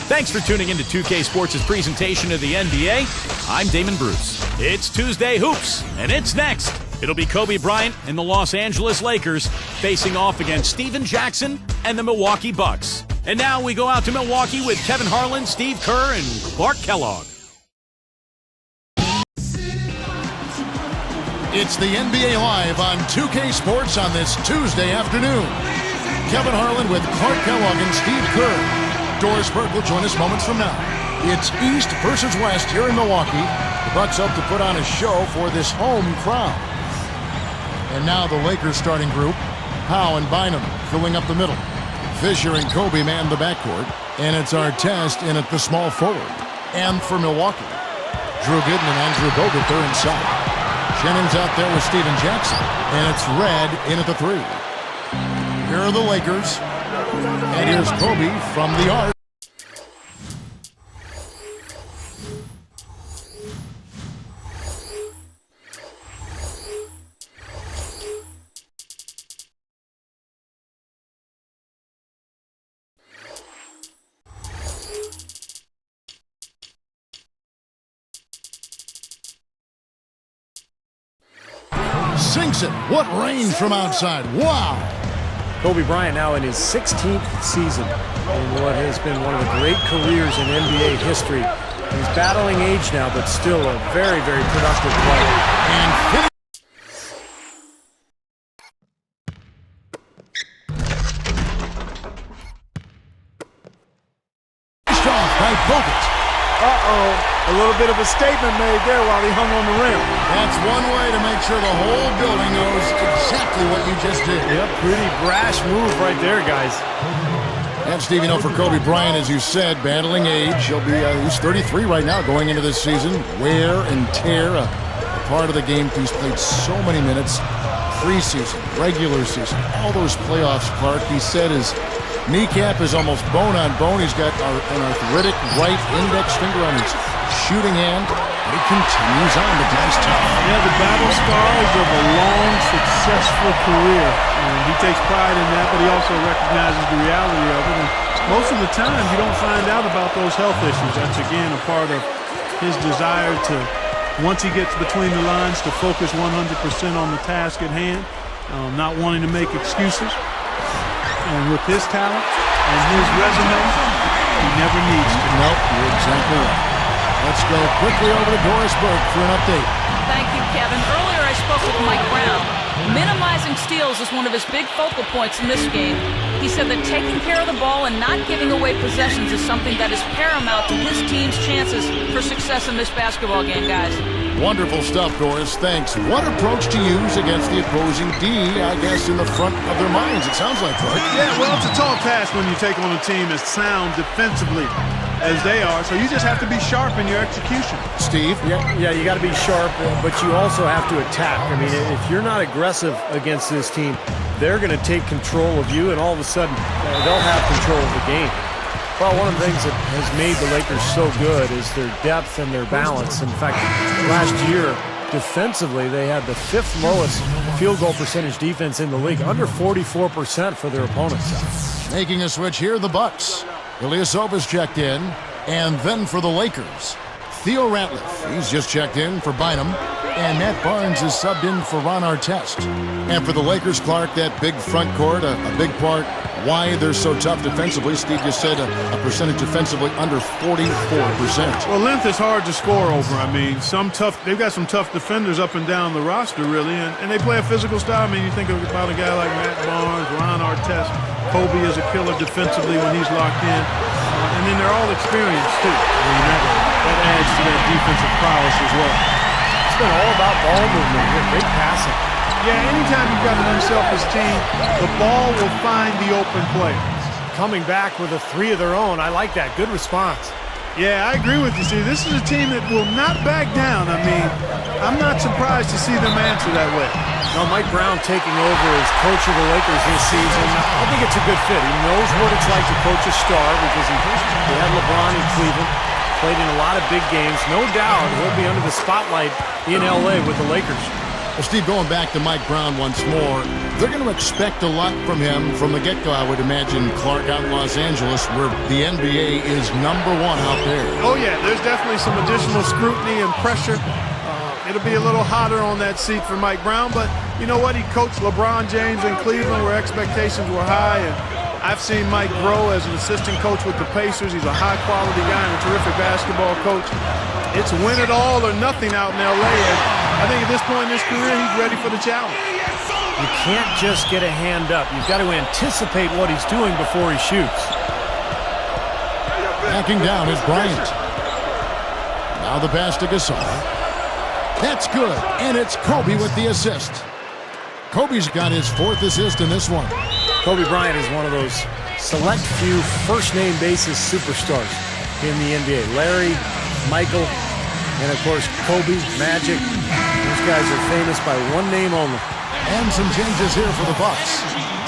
Thanks for tuning in to 2K Sports' presentation of the NBA. I'm Damon Bruce. It's Tuesday Hoops, and it's next. It'll be Kobe Bryant and the Los Angeles Lakers facing off against Steven Jackson and the Milwaukee Bucks. And now we go out to Milwaukee with Kevin Harlan, Steve Kerr, and Clark Kellogg. It's the NBA Live on 2K Sports on this Tuesday afternoon. Kevin Harlan with Clark Kellogg and Steve Kerr. Doris Burke will join us moments from now. It's East versus West here in Milwaukee. The Bucks hope to put on a show for this home crowd. And now the Lakers starting group. Howe and Bynum filling up the middle. Fisher and Kobe man the backcourt. And it's Artest in at the small forward. And for Milwaukee, Drew Gooden and Andrew Bogut, they're inside. Shannon's out there with Steven Jackson. And it's Red in at the three. Here are the Lakers. And here's Kobe from the arc. Sinks it. What range from outside. Wow. Kobe Bryant now in his 16th season in what has been one of the great careers in NBA history. He's battling age now, but still a very, very productive player. And finish off by Bogut. A little bit of a statement made there while he hung on the rim. That's one way to make sure the whole building knows exactly what you just did. Yep, pretty brash move right there, guys. And Steve, you know, for Kobe Bryant, as you said, battling age. He's 33 right now going into this season. Wear and tear, a part of the game. He's played so many minutes. Preseason, regular season, all those playoffs, Clark. He said his kneecap is almost bone on bone. He's got an arthritic right index finger on his shooting hand. But he continues on. The guy's tough. Yeah, the battle scars of a long, successful career. And he takes pride in that, but he also recognizes the reality of it. And most of the time, you don't find out about those health issues. That's, again, a part of his desire to, once he gets between the lines, to focus 100% on the task at hand, not wanting to make excuses. And with his talent and his resume, he never needs to. Nope, you're exactly right. Let's go quickly over to Doris Burke for an update. Thank you, Kevin. Earlier I spoke with Mike Brown. Minimizing steals is one of his big focal points in this game. He said that taking care of the ball and not giving away possessions is something that is paramount to his team's chances for success in this basketball game, guys. Wonderful stuff, Doris. Thanks. What approach to use against the opposing D, I guess, in the front of their minds, it sounds like, Clark. Yeah, well, it's a tall task when you take on a team as sound defensively as they are, so you just have to be sharp in your execution. Steve? Yeah, you got to be sharp, but you also have to attack. I mean, if you're not aggressive against this team, they're going to take control of you, and all of a sudden, they'll have control of the game. Well, one of the things that has made the Lakers so good is their depth and their balance. In fact, last year, defensively, they had the 5th lowest field goal percentage defense in the league, under 44% for their opponents. Making a switch here, the Bucks. Ilyasova's checked in, and then for the Lakers, Theo Ratliff. He's just checked in for Bynum, and Matt Barnes is subbed in for Ron Artest. And for the Lakers, Clark, that big front court, a big part why they're so tough defensively. Steve just said a percentage defensively under 44%. Well, length is hard to score over. I mean, they've got some tough defenders up and down the roster, really, and they play a physical style. I mean, you think about a guy like Matt Barnes, Ron Artest. Kobe is a killer defensively when he's locked in. And then they're all experienced, too. I mean, that adds to that defensive prowess as well. It's been all about ball movement, great passing. Yeah, anytime you've got an unselfish team, the ball will find the open player. Coming back with a 3 of their own, I like that. Good response. Yeah, I agree with you, Steve. This is a team that will not back down. I mean, I'm not surprised to see them answer that way. Now, Mike Brown taking over as coach of the Lakers this season, I think it's a good fit. He knows what it's like to coach a star because he had LeBron in Cleveland, played in a lot of big games. No doubt he'll be under the spotlight in L.A. with the Lakers. Well, Steve, going back to Mike Brown once more, they're going to expect a lot from him from the get-go, I would imagine, Clark, out in Los Angeles, where the NBA is #1 out there. Oh, yeah, there's definitely some additional scrutiny and pressure. It'll be a little hotter on that seat for Mike Brown, but you know what? He coached LeBron James in Cleveland where expectations were high, and I've seen Mike grow as an assistant coach with the Pacers. He's a high-quality guy and a terrific basketball coach. It's win it all or nothing out in L.A., and I think at this point in his career, he's ready for the challenge. You can't just get a hand up. You've got to anticipate what he's doing before he shoots. Backing down is Bryant. Now the pass to Gasol. That's good, and it's Kobe with the assist. Kobe's got his 4th assist in this one. Kobe Bryant is one of those select few first-name basis superstars in the NBA. Larry, Michael, and of course Kobe, Magic. Those guys are famous by one name only. And some changes here for the Bucks.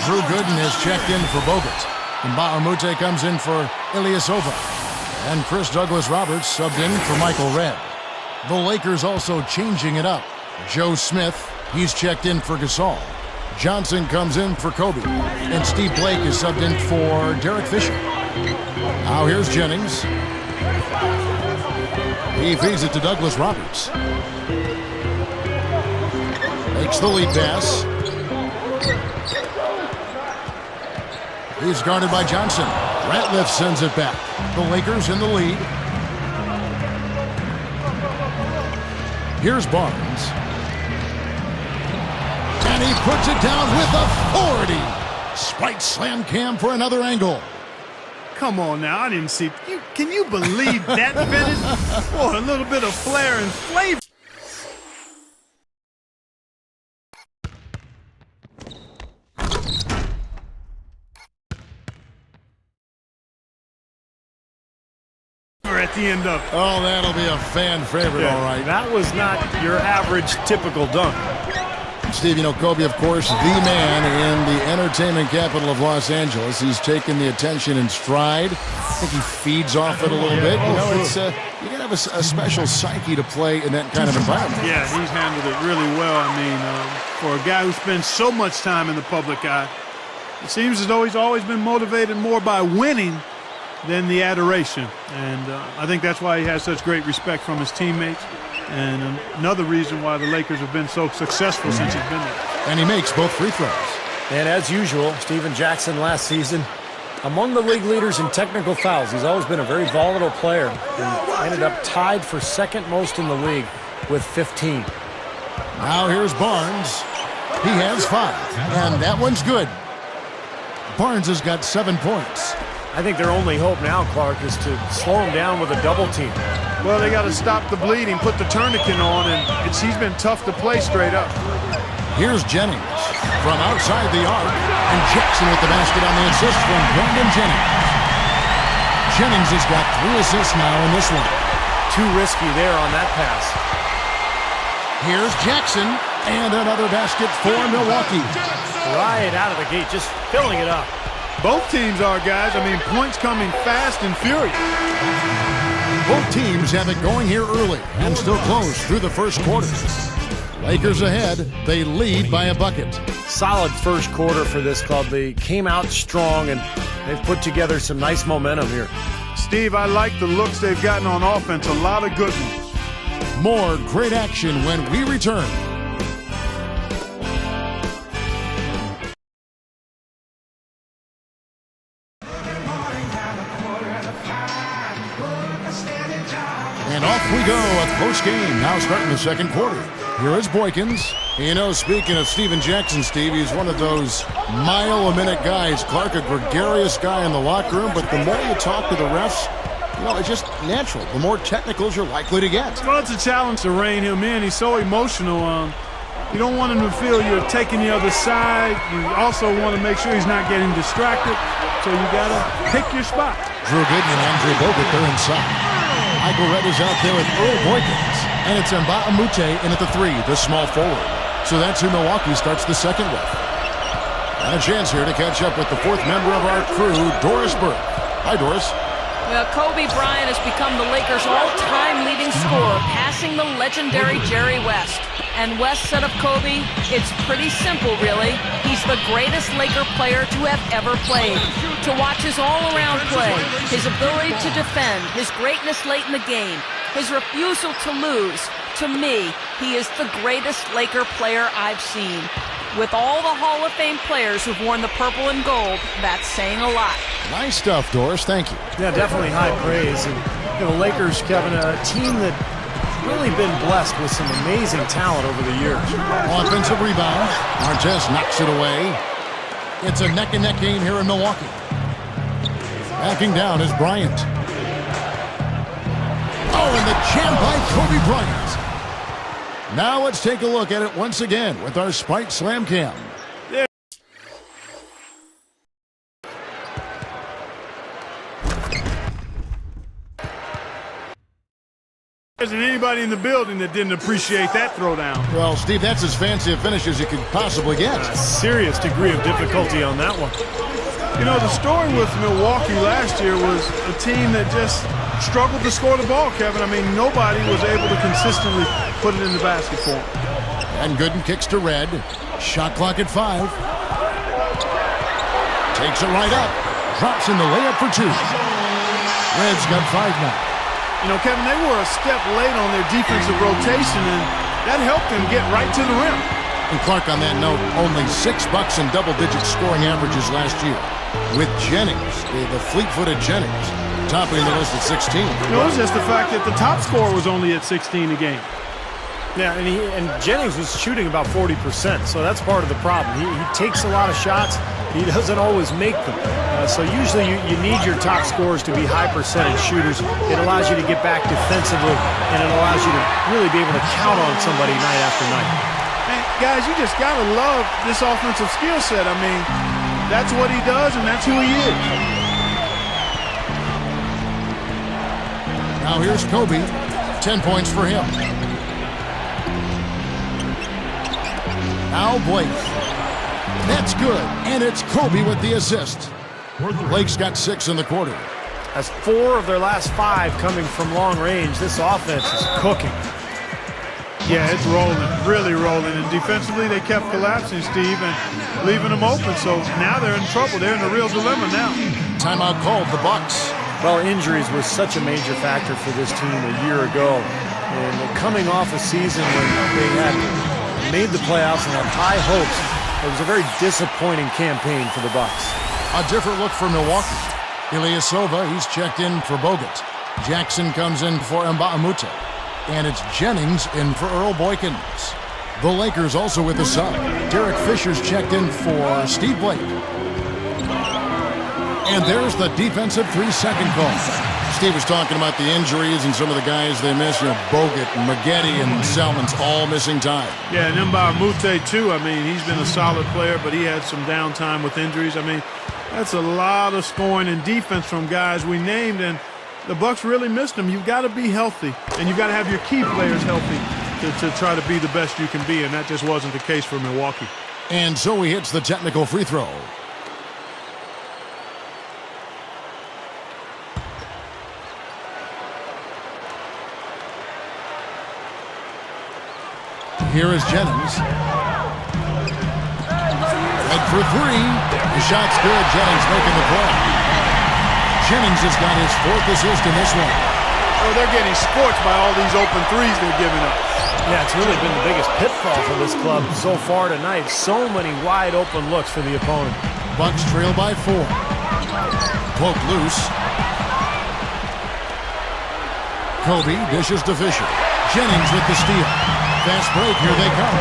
Drew Gooden is checked in for Bogut. And Mbah-a-Moute comes in for Ilyasova. And Chris Douglas-Roberts subbed in for Michael Redd. The Lakers also changing it up. Joe Smith, he's checked in for Gasol. Johnson comes in for Kobe. And Steve Blake is subbed in for Derek Fisher. Now here's Jennings. He feeds it to Douglas-Roberts. Makes the lead pass. He's guarded by Johnson. Ratliff sends it back. The Lakers in the lead. Here's Barnes. And he puts it down with authority. Spike slam cam for another angle. Come on now, I didn't see. Can you believe that finish? Boy, a little bit of flair and flavor. At the end of it. Oh, that'll be a fan favorite, all right. That was not your average typical dunk. Steve, you know, Kobe, of course, the man in the entertainment capital of Los Angeles. He's taken the attention in stride. I think he feeds off it a little bit. You know, it's you gotta have a special psyche to play in that kind of environment. Yeah, he's handled it really well. I mean, for a guy who spends so much time in the public eye, it seems as though he's always been motivated more by winning than the adoration. And I think that's why he has such great respect from his teammates. And another reason why the Lakers have been so successful since he's been there. And he makes both free throws. And as usual, Stephen Jackson last season, among the league leaders in technical fouls. He's always been a very volatile player and ended up tied for second most in the league with 15. Now here's Barnes. He has 5, and that one's good. Barnes has got 7 points. I think their only hope now, Clark, is to slow him down with a double team. Well, they got to stop the bleeding, put the tourniquet on, and he's been tough to play straight up. Here's Jennings from outside the arc, and Jackson with the basket on the assist from Brandon Jennings. Jennings has got 3 assists now in this one. Too risky there on that pass. Here's Jackson, and another basket for Milwaukee. Right out of the gate, just filling it up. Both teams are, guys. I mean, points coming fast and furious. Both teams have it going here early and still close through the first quarter. Lakers ahead. They lead by a bucket. Solid first quarter for this club. They came out strong, and they've put together some nice momentum here. Steve, I like the looks they've gotten on offense. A lot of good ones. More great action when we return. And off we go at post game. Now starting the second quarter. Here is Boykins. You know, speaking of Stephen Jackson, Steve, he's one of those mile-a-minute guys. Clark, a gregarious guy in the locker room, but the more you talk to the refs, you know, it's just natural. The more technicals you're likely to get. Well, it's a challenge to rein him in. He's so emotional. You don't want him to feel you're taking the other side. You also want to make sure he's not getting distracted. So you got to pick your spot. Drew Gooden and Andrew Bogut, they're inside. Michael Redd is out there with Earl Boykins. And it's Mbah-a-Moute in at the 3, the small forward. So that's who Milwaukee starts the second with. And a chance here to catch up with the 4th member of our crew, Doris Burke. Hi, Doris. Well, Kobe Bryant has become the Lakers' all-time leading scorer, passing the legendary Jerry West. And Wes said of Kobe, it's pretty simple, really. He's the greatest Laker player to have ever played. To watch his all-around play, his ability to defend, his greatness late in the game, his refusal to lose. To me, he is the greatest Laker player I've seen. With all the Hall of Fame players who've worn the purple and gold, that's saying a lot. Nice stuff, Doris. Thank you. Yeah, definitely high praise. And Lakers, Kevin, a team that really been blessed with some amazing talent over the years. Offensive rebound. Artest knocks it away. It's a neck-and-neck game here in Milwaukee. Backing down is Bryant. Oh, and the jam by Kobe Bryant. Now let's take a look at it once again with our Spike Slam Cam. There isn't anybody in the building that didn't appreciate that throwdown. Well, Steve, that's as fancy a finish as you could possibly get. A serious degree of difficulty on that one. You know, the story with Milwaukee last year was a team that just struggled to score the ball, Kevin. I mean, nobody was able to consistently put it in the basket for them. And Gooden kicks to Red. Shot clock at 5. Takes it right up. Drops in the layup for 2. Red's got 5 now. You know, Kevin, they were a step late on their defensive rotation, and that helped them get right to the rim. And Clark, on that note, only 6 bucks in double-digit scoring averages last year. With Jennings, the fleet-footed Jennings, topping the list at 16. You know, it was just the fact that the top scorer was only at 16 a game. Yeah, and Jennings was shooting about 40%, so that's part of the problem. He takes a lot of shots. He doesn't always make them. So usually you need your top scorers to be high-percentage shooters. It allows you to get back defensively, and it allows you to really be able to count on somebody night after night. Man, guys, you just got to love this offensive skill set. I mean, that's what he does, and that's who he is. Now here's Kobe. 10 points for him. Now Blake. That's good, and it's Kobe with the assist. Blake's got 6 in the quarter. Has 4 of their last 5 coming from long range. This offense is cooking. Yeah, it's rolling, really rolling. And defensively, they kept collapsing, Steve, and leaving them open. So now they're in trouble. They're in a real dilemma now. Timeout called, the Bucks. Well, injuries were such a major factor for this team a year ago. And coming off a season when they had made the playoffs and had high hopes, it was a very disappointing campaign for the Bucks. A different look for Milwaukee. Ilyasova, he's checked in for Bogut. Jackson comes in for Mbamute. And it's Jennings in for Earl Boykins. The Lakers also with a sub. Derek Fisher's checked in for Steve Blake. And there's the defensive 3-second call. Steve was talking about the injuries and some of the guys they missed. You know, Bogut, Maggette, and Selman's all missing time. Yeah, and Mbamute too. I mean, he's been a solid player, but he had some downtime with injuries. I mean, that's a lot of scoring and defense from guys we named, and the Bucks really missed them. You've got to be healthy, and you've got to have your key players healthy to try to be the best you can be, and that just wasn't the case for Milwaukee. And so he hits the technical free throw. Here is Jennings. Red for 3. The shot's good. Jennings making the play. Jennings has got his 4th assist in this one. Oh, they're getting scorched by all these open threes they're giving up. Yeah, it's really been the biggest pitfall for this club so far tonight. So many wide open looks for the opponent. Bucks trail by 4. Poked loose. Kobe dishes to Fisher. Jennings with the steal. Fast break, here they come.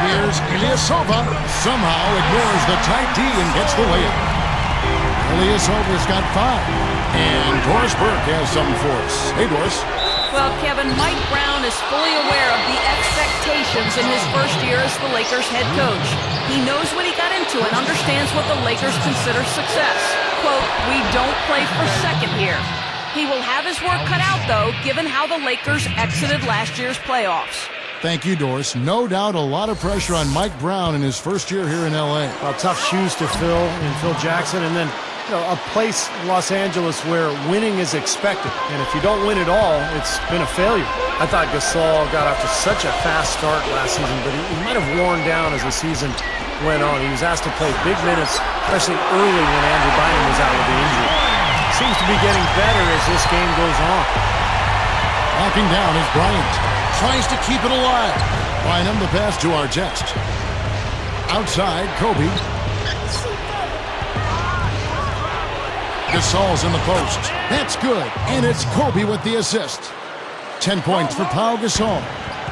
Here's Ilyasova. Somehow ignores the tight D and gets the layup. Ilyasova's got 5. And Doris Burke has something for us. Hey, Doris. Well, Kevin, Mike Brown is fully aware of the expectations in his first year as the Lakers head coach. He knows what he got into and understands what the Lakers consider success. Quote, "We don't play for second here." He will have his work cut out, though, given how the Lakers exited last year's playoffs. Thank you, Doris. No doubt a lot of pressure on Mike Brown in his first year here in L.A. Well, tough shoes to fill in Phil Jackson, and then a place, Los Angeles, where winning is expected. And if you don't win at all, it's been a failure. I thought Gasol got off to such a fast start last season, but he might have worn down as the season went on. He was asked to play big minutes, especially early when Andrew Bynum was out with the injury. Seems to be getting better as this game goes on. Locking down is Bryant. Tries to keep it alive. Bynum the pass to Artest. Outside, Kobe. Gasol's in the post. That's good. And it's Kobe with the assist. 10 points for Pau Gasol.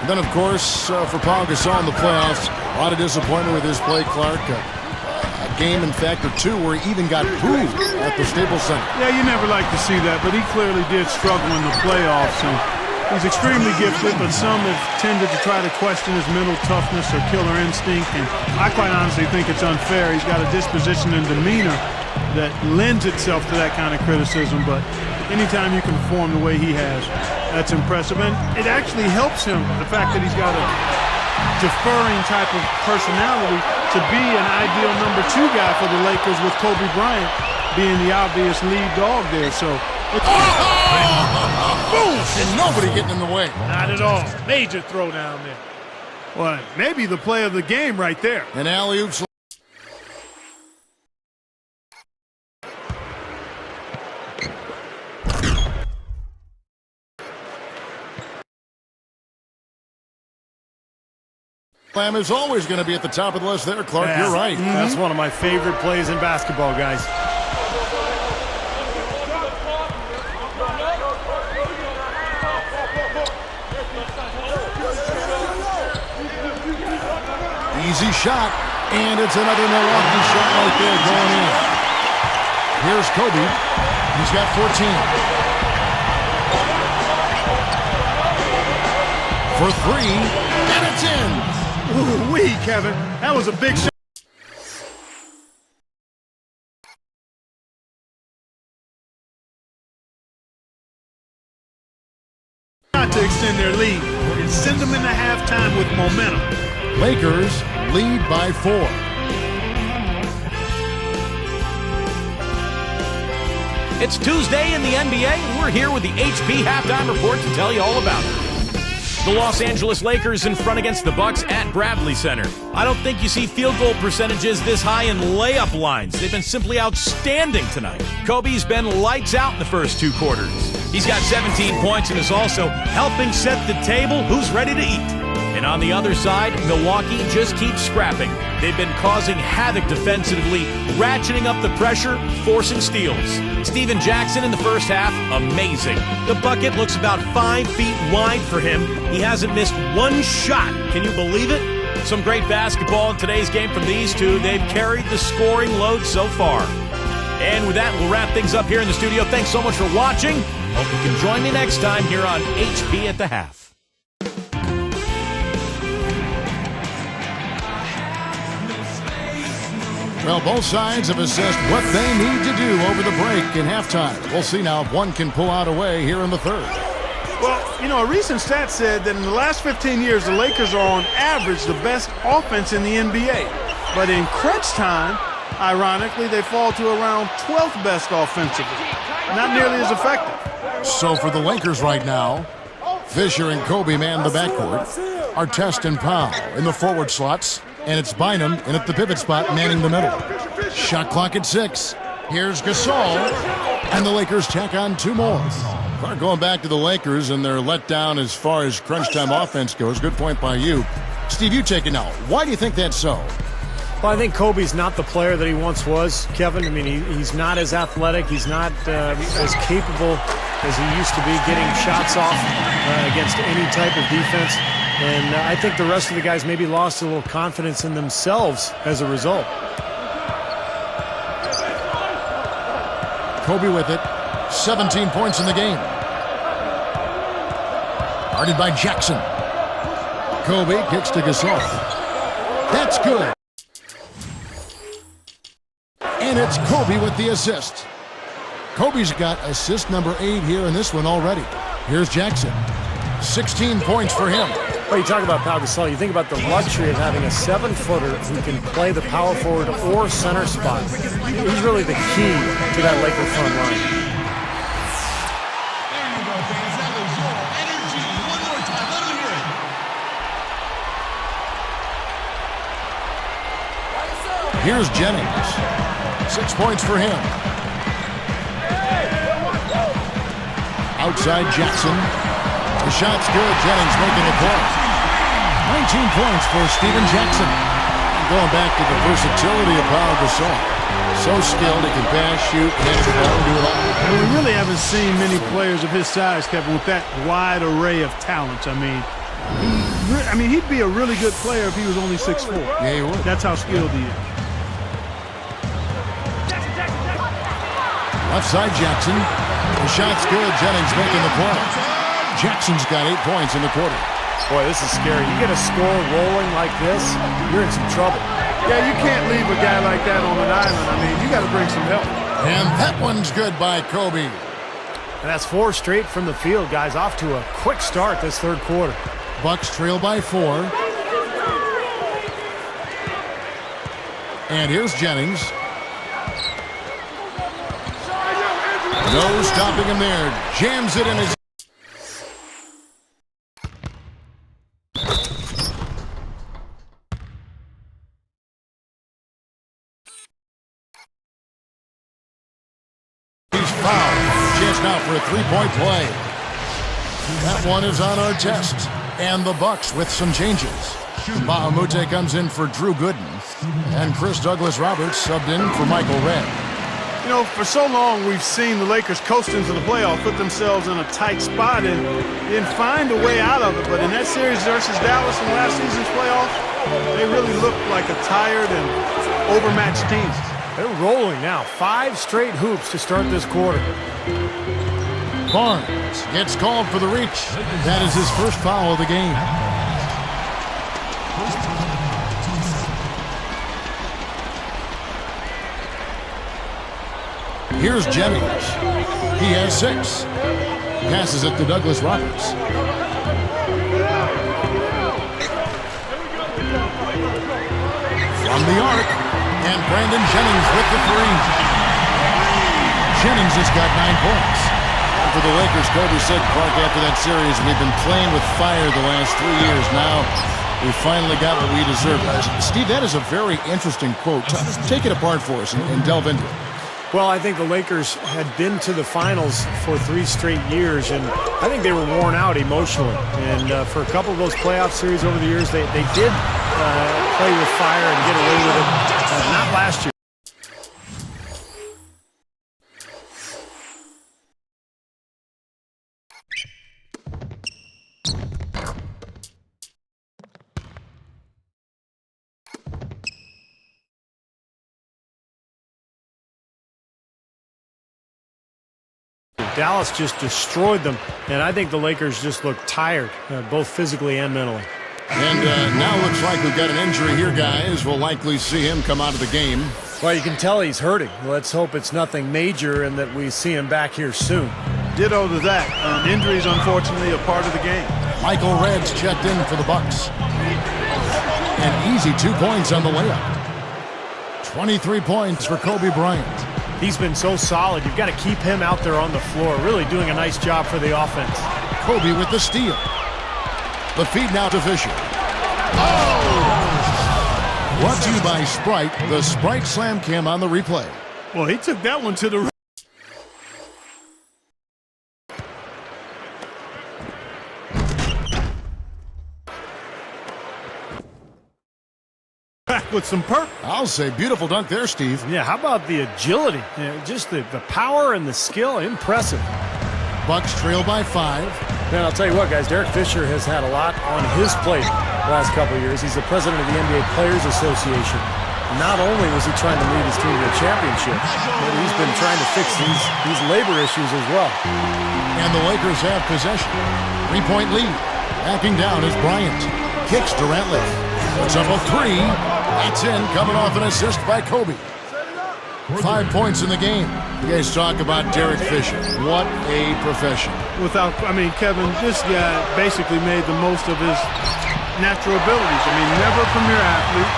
And then, of course, for Pau Gasol in the playoffs, a lot of disappointment with his play, Clark. A game, in fact, or two where he even got booed at the Staples Center. Yeah, you never like to see that, but he clearly did struggle in the playoffs. And he's extremely gifted, but some have tended to try to question his mental toughness or killer instinct. And I quite honestly think it's unfair. He's got a disposition and demeanor that lends itself to that kind of criticism, but anytime you can perform the way he has, that's impressive. And it actually helps him, the fact that he's got a deferring type of personality, to be an ideal number 2 guy for the Lakers, with Kobe Bryant being the obvious lead dog there. So boom! And nobody getting in the way. not at all. Major throwdown there. Well, maybe the play of the game right there. And alley-oops. Slam is always going to be at the top of the list there, Clark. Yeah. You're right. That's one of my favorite plays in basketball, guys. Easy shot, and it's another Milwaukee shot right there going in. Here's Kobe. He's got 14. For 3, and it's in. Ooh-wee, Kevin. That was a big shot. Not to extend their lead and send them into halftime with momentum. Lakers lead by 4. It's Tuesday in the NBA, and we're here with the HP Halftime Report to tell you all about it. The Los Angeles Lakers in front against the Bucks at Bradley Center. I don't think you see field goal percentages this high in layup lines. They've been simply outstanding tonight. Kobe's been lights out in the first 2 quarters. He's got 17 points and is also helping set the table. Who's ready to eat? And on the other side, Milwaukee just keeps scrapping. They've been causing havoc defensively, ratcheting up the pressure, forcing steals. Steven Jackson in the first half, amazing. The bucket looks about 5 feet wide for him. He hasn't missed one shot. Can you believe it? Some great basketball in today's game from these two. They've carried the scoring load so far. And with that, we'll wrap things up here in the studio. Thanks so much for watching. Hope you can join me next time here on HP at the Half. Well, both sides have assessed what they need to do over the break in halftime. We'll see now if one can pull out a way here in the third. Well, you know, a recent stat said that in the last 15 years, the Lakers are on average the best offense in the NBA. But in crunch time, ironically, they fall to around 12th best offensively. Not nearly as effective. So for the Lakers right now, Fisher and Kobe man the backcourt. Artest and Pau in the forward slots. And it's Bynum in at the pivot spot, manning the middle. Shot clock at 6. Here's Gasol. And the Lakers tack on 2 more. We're going back to the Lakers and they're let down as far as crunch time offense goes. Good point by you. Steve, you take it now. Why do you think that's so? Well, I think Kobe's not the player that he once was, Kevin. I mean, he's not as athletic. He's not as capable as he used to be getting shots off against any type of defense. And I think the rest of the guys maybe lost a little confidence in themselves as a result. Kobe with it. 17 points in the game. Guarded by Jackson. Kobe kicks to Gasol. That's good. And it's Kobe with the assist. Kobe's got assist number 8 here in this one already. Here's Jackson. 16 points for him. Well, you talk about Pau Gasol, you think about the luxury of having a 7-footer who can play the power forward or center spot. He's really the key to that Laker front line. There you go, fans. That was your energy. One more time. Let them hear it. Here's Jennings. 6 points for him. Outside Jackson. The shot's good. Jennings making the point. 19 points for Stephen Jackson. And going back to the versatility of Pau Gasol. So skilled, he can pass, shoot, catch the ball, and do it all. Well, we really haven't seen many players of his size, Kevin, with that wide array of talents. I mean, he'd be a really good player if he was only 6'4". Yeah, he would. That's how skilled he is. Left side Jackson. The shot's good. Jennings making the play. Jackson's got 8 points in the quarter. Boy, this is scary. You get a score rolling like this, you're in some trouble. Yeah, you can't leave a guy like that on an island. I mean, you got to bring some help. And that one's good by Kobe. And that's 4 straight from the field, guys. Off to a quick start this third quarter. Bucks trail by 4. And here's Jennings. No stopping him there. Jams it in his... He's fouled. Chance now for a 3-point play. That one is on our test. And the Bucks with some changes. Bahamute comes in for Drew Gooden. And Chris Douglas-Roberts subbed in for Michael Redd. You know, for so long we've seen the Lakers coast into the playoffs, put themselves in a tight spot, and then find a way out of it. But in that series versus Dallas in last season's playoffs, they really looked like a tired and overmatched team. They're rolling now. 5 straight hoops to start this quarter. Barnes gets called for the reach. That is his first foul of the game. Here's Jennings. He has 6. Passes it to Douglas-Roberts. From the arc. And Brandon Jennings with the 3. Jennings has got 9 points. And for the Lakers, Kobe said, Clark, after that series, we've been playing with fire the last 3 years. Now we finally got what we deserve. Steve, that is a very interesting quote. Take it apart for us and delve into it. Well, I think the Lakers had been to the finals for 3 straight years, and I think they were worn out emotionally. And for a couple of those playoff series over the years, they did play with fire and get away with it. Not last year. Dallas just destroyed them, and I think the Lakers just look tired, both physically and mentally. And now looks like we've got an injury here, guys. We'll likely see him come out of the game. Well, you can tell he's hurting. Let's hope it's nothing major and that we see him back here soon. Ditto to that. Injuries, unfortunately, a part of the game. Michael Redd's checked in for the Bucks. An easy 2 points on the layup. 23 points for Kobe Bryant. He's been so solid. You've got to keep him out there on the floor, really doing a nice job for the offense. Kobe with the steal. The feed now to Fisher. Oh! Brought to you by Sprite, the Sprite Slam Cam on the replay. Well, he took that one to the back with some perk. I'll say beautiful dunk there, Steve. Yeah, how about the agility? Just the power and the skill, impressive. Bucks trail by 5. Man, I'll tell you what, guys, Derek Fisher has had a lot on his plate the last couple of years. He's the president of the NBA Players Association. Not only was he trying to lead his team to a championship, but he's been trying to fix these labor issues as well. And the Lakers have possession. 3-point lead. Backing down is Bryant. Kicks to Ratliff. Puts up a 3. That's in, coming off an assist by Kobe. 5 points in the game. You guys talk about Derek Fisher. What a professional. Kevin, this guy basically made the most of his natural abilities. I mean, never a premier athlete.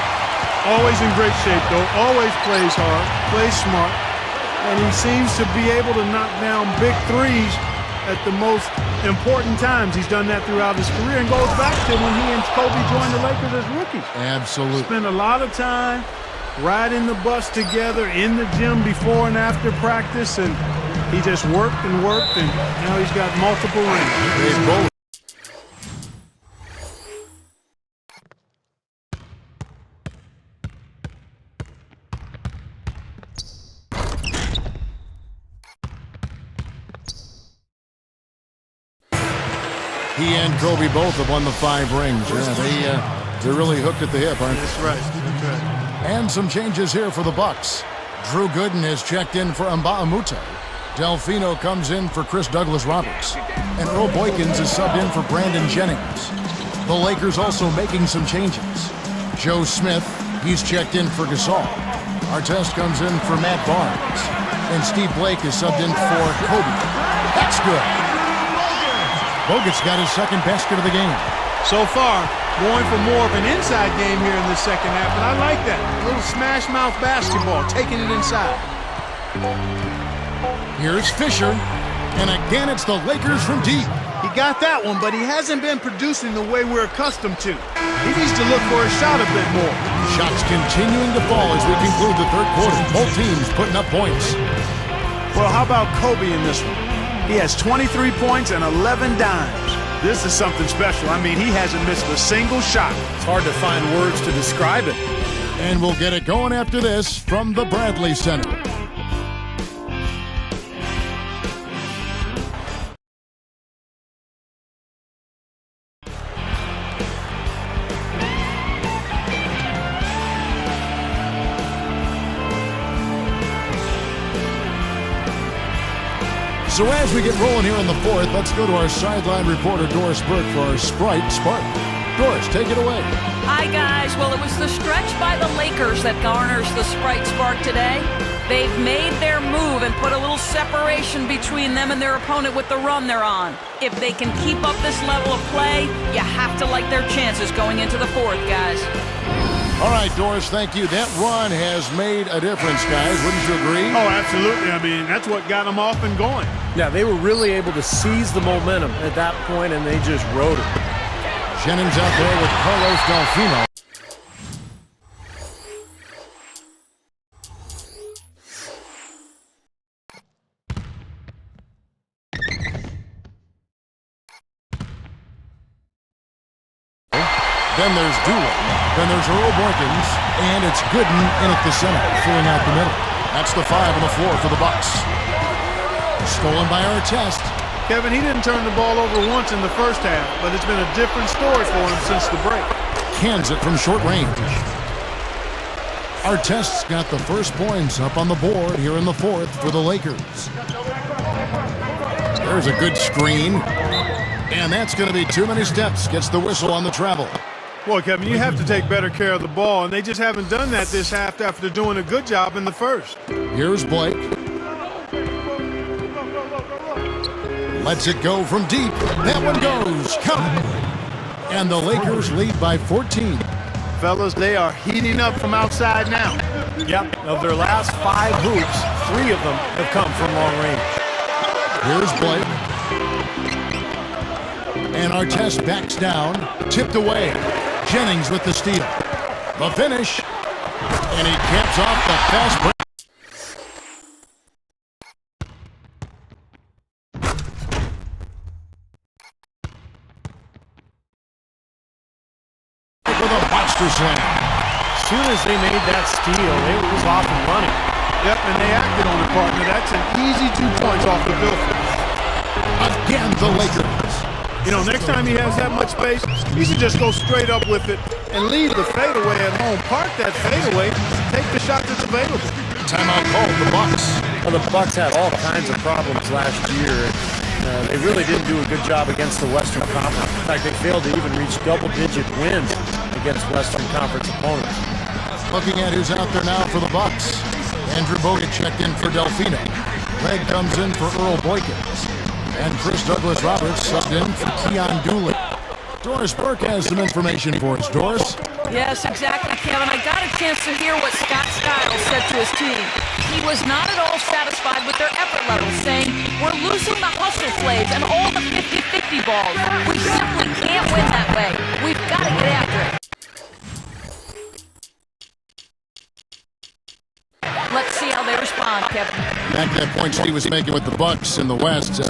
Always in great shape, though. Always plays hard, plays smart. And he seems to be able to knock down big threes at the most important times. He's done that throughout his career and goes back to when he and Kobe joined the Lakers as rookies. Absolutely. Spent a lot of time riding the bus together in the gym before and after practice, and he just worked, and now he's got multiple rings. They both. He and Kobe both have won the 5 rings. Yeah, they're really hooked at the hip, aren't they? That's right. That's right. And some changes here for the Bucks. Drew Gooden has checked in for Mba'amute. Delfino comes in for Chris Douglas-Roberts. And Earl Boykins is subbed in for Brandon Jennings. The Lakers also making some changes. Joe Smith, he's checked in for Gasol. Artest comes in for Matt Barnes. And Steve Blake is subbed in for Kobe. That's good. Bogut's got his second basket of the game. So far, going for more of an inside game here in the second half, and I like that. A little smash mouth basketball, taking it inside. Here's Fisher, and again it's the Lakers from deep. He got that one, but he hasn't been producing the way we're accustomed to. He needs to look for a shot a bit more. Shots continuing to fall as we conclude the third quarter. Both teams putting up points. Well, how about Kobe in this one? He has 23 points and 11 dimes. This is something special. I mean, he hasn't missed a single shot. It's hard to find words to describe it. And we'll get it going after this from the Bradley Center. So as we get rolling here in the fourth, let's go to our sideline reporter, Doris Burke, for our Sprite Spark. Doris, take it away. Hi, guys. Well, it was the stretch by the Lakers that garners the Sprite Spark today. They've made their move and put a little separation between them and their opponent with the run they're on. If they can keep up this level of play, you have to like their chances going into the fourth, guys. All right, Doris, thank you. That run has made a difference, guys. Wouldn't you agree? Oh, absolutely. I mean, that's what got them off and going. Yeah, they were really able to seize the momentum at that point, and they just rode it. Jennings out there with Carlos Delfino. Then there's Doolin. Then there's Earl Boykins. And it's Gooden in at the center, filling out the middle. That's the 5 on the floor for the Bucks. Stolen by Artest. Kevin, he didn't turn the ball over once in the first half, but it's been a different story for him since the break. Cans it from short range. Artest's got the first points up on the board here in the fourth for the Lakers. There's a good screen. And that's going to be too many steps. Gets the whistle on the travel. Boy, Kevin, you have to take better care of the ball, and they just haven't done that this half after doing a good job in the first. Here's Blake. Lets it go from deep. That one goes. Count it. And the Lakers lead by 14. Fellas, they are heating up from outside now. Yep, of their last 5 hoops, 3 of them have come from long range. Here's Blake. And Artest backs down. Tipped away. Jennings with the steal. The finish. And he caps off the fast break. With a monster slam. As soon as they made that steal, it was off and running. Yep, and they acted on it, partner. That's an easy 2 points off the bill. Again, the Lakers. You know, next time he has that much space, he should just go straight up with it and leave the fadeaway at home. Park that fadeaway, take the shot that's available. Timeout called the Bucks. Well, the Bucks had all kinds of problems last year. They really didn't do a good job against the Western Conference. In fact, they failed to even reach double-digit wins against Western Conference opponents. Looking at who's out there now for the Bucks. Andrew Bogut checked in for Delfino. Greg comes in for Earl Boykins. And Chris Douglas-Roberts subbed in for Keon Doolin. Doris Burke has some information for us. Doris? Yes, exactly, Kevin. I got a chance to hear what Scott Skiles said to his team. He was not at all satisfied with their effort level, saying, "We're losing the hustle plays and all the 50-50 balls. We simply can't win that way. We've got to get after it." Let's see how they respond, Kevin. Back to that point Steve was making with the Bucks in the West,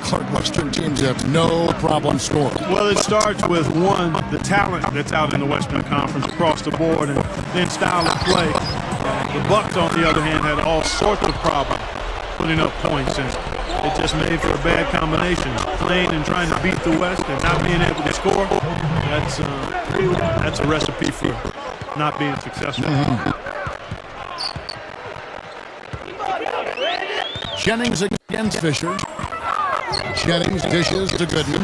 Clark Western teams have no problem scoring. Well, it starts with, one, the talent that's out in the Western Conference across the board, and then style of play. The Bucks, on the other hand, had all sorts of problems putting up points, and it just made for a bad combination. Playing and trying to beat the West and not being able to score, that's a recipe for not being successful. Jennings against Fisher. Jennings dishes to Goodman.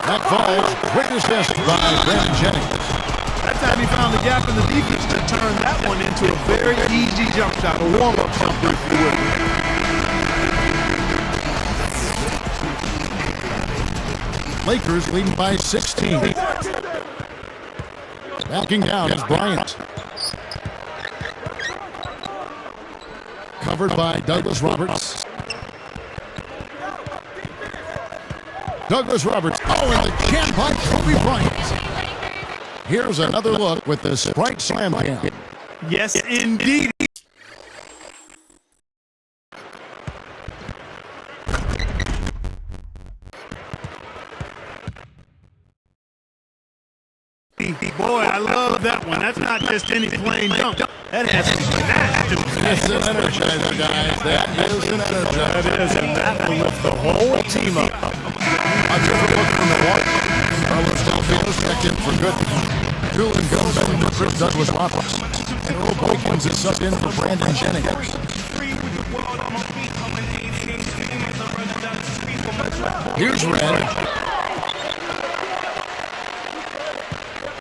That falls. Quick assist by Brandon Jennings. That time he found the gap in the defense to turn that one into a very easy jump shot, a warm-up jumper, if you will. Lakers leading by 16. Backing down is Bryant. Covered by Douglas Roberts. Douglas Roberts. Oh, and the jam by Kobe Bryant. Here's another look with the Sprite Slam Jam. Yes, indeed. Boy, I love that one. That's not just any plain jump. That has to be nasty. That's an energizer, guys. That is an energizer. That is, and that will lift the whole team up. A different look from Milwaukee. Carlos Delfino's checked in for good. Julian goes in for Chris Douglas Roberts. And Earl Boykins is subbed in for Brandon Jennings. Here's Red.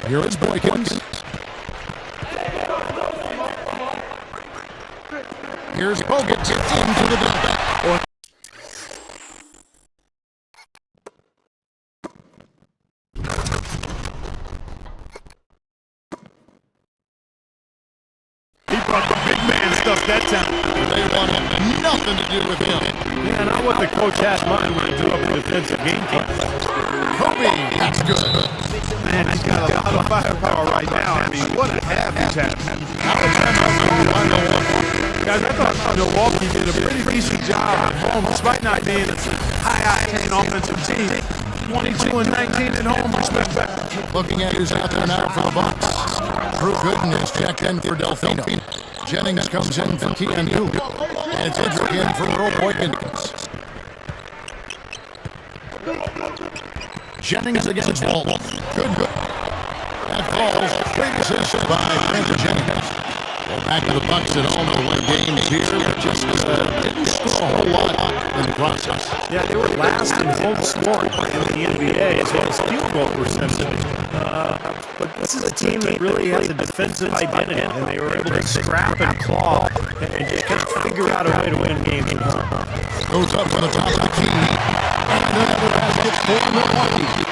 Here is Boykins. Here's Bogut into the dunk. He brought the big man stuff that time. They wanted nothing to do with him. Yeah, not what the coach had in mind when he drew up a defensive game plan. Kobe, that's good. Man, he's got a lot of firepower right now. I mean, what a half he's having. Guys, I thought Milwaukee did a pretty decent job at home, despite not being a high-octane offensive team. 22-19 at home, respect. Looking at who's out there now for the Bucks. Drew Gooden is checked in for Delfino. Jennings comes in for Keanu. And it's Edric in for Earl Boykins. Jennings against Walton. Good. That falls. Great assist by Brandon Jennings. Well, back to the Bucks at home to win games here. Just didn't score a whole lot in the process. Yeah, they were last in home scoring in the NBA as well as field goal percentage. But this is a team that really has a defensive identity, and they were able to scrap and claw and just kind of figure out a way to win games at home. Goes up from the top of the key. And another basket for Milwaukee.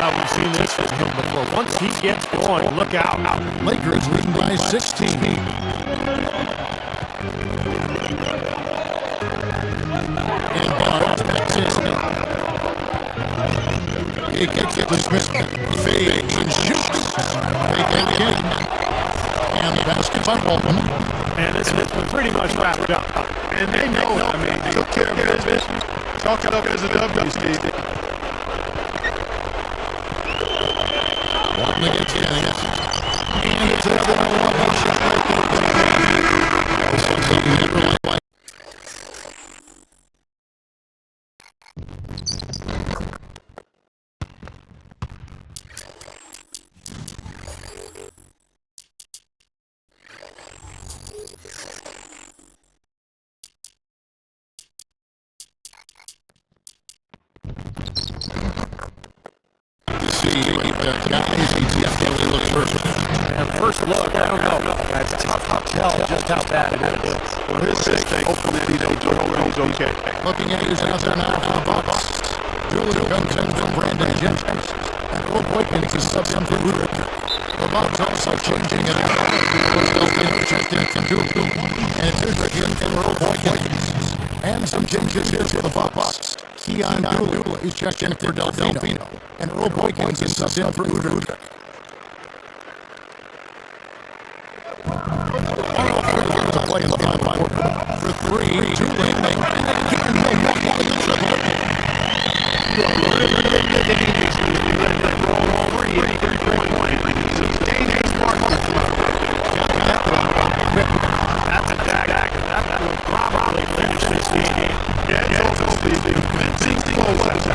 We've seen this from him before. Once he gets going, look out. Lakers leading by 16. And Barnes backs in. He kicks it to Smith. Fades and shoots. They get it in. And the basket by Walton. And it's pretty much wrapped up. And they know it. I mean, they took care of business. Chalk it up as a W, Steve. Walton against Jennings. And it's another one shot. This one's never like. Guys, he definitely looks perfect. And first look, I don't know. That's tough to tell just how bad it is. Well, his thing, hoping that he don't throw it, he's okay. Looking at who's out there now for the Bucks. Julian comes in from Brandon Jennings. And Earl Boykins Bucks also changing it up. Delfino checked in from Dooley. And it's Udrich in for Earl Boykins. And some changes here for the Bucks. Keon Dooley is checked in for Delfino. And Earl Boykins is subbed in for Udrich. To play in the final quarter. For 3, 2 remaining. And again, Milwaukee with the triple. That's a attack. That will probably finish this game. Yeah, it's also the convincing close.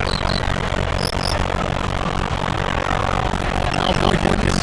Now Boykins.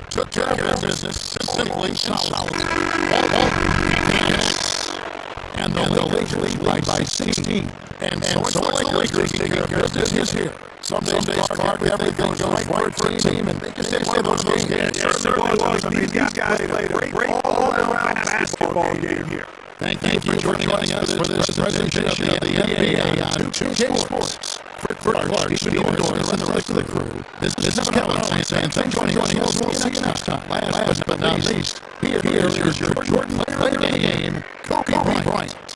Took care of their business simply solid. And the Lakers lead by 16. And so the Lakers taking care of business here. Some days everything goes right for a team, and they can stay those games. Yes, certainly was. I mean, these guys played a great all-around basketball game here. Thank you for joining us for this presentation of the NBA on 2K Sports. For Clark, Stephen Doors, and the rest of the crew, this is Kevin saying thanks for joining us. We'll see you next time. Last but not least, here's your Jordan player of the game, Kobe Bryant.